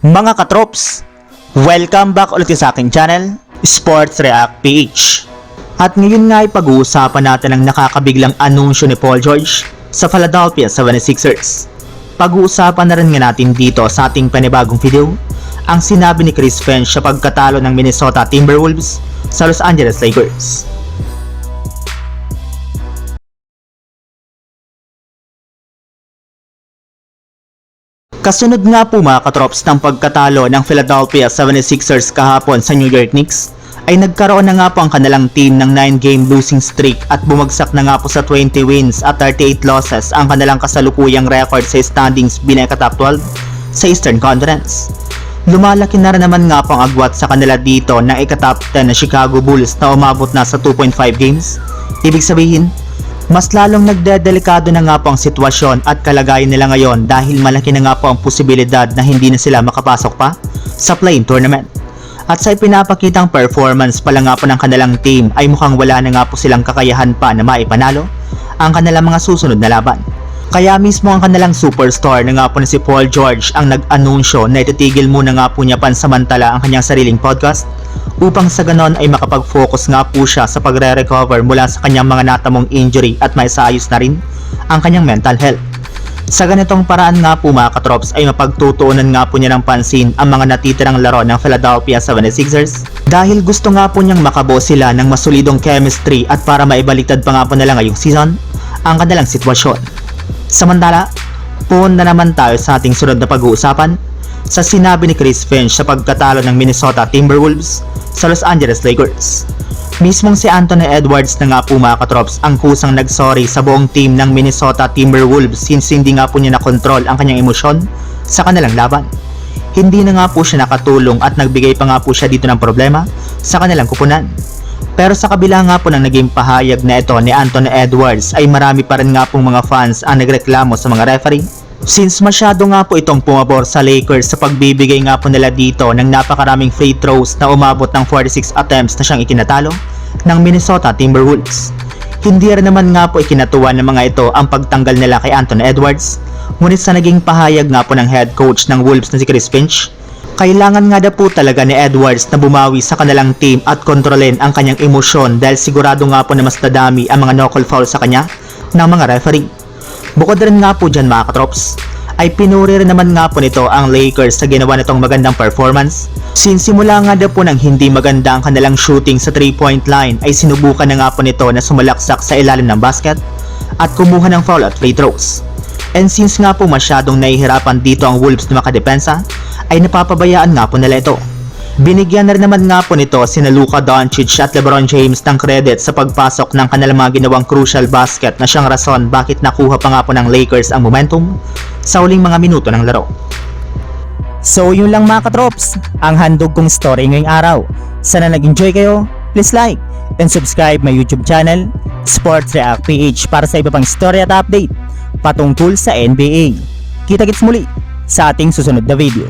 Mga katrops, welcome back ulit sa aking channel, Sports React PH. At ngayon nga ay pag-uusapan natin ang nakakabiglang anunsyo ni Paul George sa Philadelphia 76ers. Pag-uusapan na rin nga natin dito sa ating panibagong video ang sinabi ni Chris Finch sa pagkatalo ng Minnesota Timberwolves sa Los Angeles Lakers. Kasunod nga po mga katrops ng pagkatalo ng Philadelphia 76ers kahapon sa New York Knicks, ay nagkaroon na nga po ang kanilang team ng 9-game losing streak at bumagsak na nga po sa 20 wins at 38 losses ang kanilang kasalukuyang record sa standings bilang top 12 sa Eastern Conference. Lumalaki na rin naman nga po ang agwat sa kanila dito ng ika-top 10 na Chicago Bulls na umabot na sa 2.5 games. Ibig sabihin, mas lalong nagdedelikado na nga po ang sitwasyon at kalagayan nila ngayon dahil malaki na nga po ang posibilidad na hindi na sila makapasok pa sa play-in tournament. At sa ipinapakitang performance pala nga po ng kanilang team ay mukhang wala na nga po silang kakayahan pa na maipanalo ang kanilang mga susunod na laban. Kaya mismo ang kanilang superstar na nga po na si Paul George ang nag-anunsyo na ititigil muna nga po niya pansamantala ang kanyang sariling podcast upang sa ganon ay makapag-focus nga po siya sa pagre-recover mula sa kanyang mga natamong injury at maisaayos na rin ang kanyang mental health. Sa ganitong paraan nga po mga katrops ay mapagtutuunan nga po niya ng pansin ang mga natitirang laro ng Philadelphia 76ers dahil gusto nga po niyang makabuo sila ng masolidong chemistry at para maibaliktad pa nga po nila ngayong season ang kanilang sitwasyon. Samantala, punta naman tayo sa ating sunod na pag-uusapan sa sinabi ni Chris Finch sa pagkatalo ng Minnesota Timberwolves sa Los Angeles Lakers. Mismong si Anthony Edwards na nga po mga katrops ang kusang nagsorry sa buong team ng Minnesota Timberwolves since hindi nga po niya nakontrol ang kanyang emosyon sa kanilang laban. Hindi na nga po siya nakatulong at nagbigay pa nga po siya dito ng problema sa kanilang kupunan. Pero sa kabila nga po ng naging pahayag na ito ni Anthony Edwards ay marami pa rin nga pong mga fans ang nagreklamo sa mga referee since masyado nga po itong pumabor sa Lakers sa pagbibigay nga po nila dito ng napakaraming free throws na umabot ng 46 attempts na siyang ikinatalo ng Minnesota Timberwolves. Hindi rin naman nga po ikinatuwa ng mga ito ang pagtanggal nila kay Anthony Edwards, ngunit sa naging pahayag nga po ng head coach ng Wolves na si Chris Finch, kailangan nga po talaga ni Edwards na bumawi sa kanilang team at kontrolin ang kanyang emosyon dahil sigurado nga po na mas dadami ang mga knuckle foul sa kanya ng mga referee. Bukod rin nga po dyan mga katrops, ay pinuri rin naman nga po nito ang Lakers sa ginawa nitong magandang performance. Since simula nga po ng hindi maganda ang kanilang shooting sa 3-point line ay sinubukan na nga po nito na sumalaksak sa ilalim ng basket at kumuha ng foul at free throws. And since nga po masyadong nahihirapan dito ang Wolves na makadepensa, ay napapabayaan nga po nila ito. Binigyan na rin naman nga po nito sina Luka Doncic at LeBron James ng credit sa pagpasok ng kanilang mga ginawang crucial basket na siyang rason bakit nakuha pa nga po ng Lakers ang momentum sa huling mga minuto ng laro. So yun lang mga katrops, ang handog kong story ngayong araw. Sana nag-enjoy kayo, please like and subscribe my YouTube channel, Sports React PH para sa iba pang story at update patungkol sa NBA. Kita-kits muli sa ating susunod na video.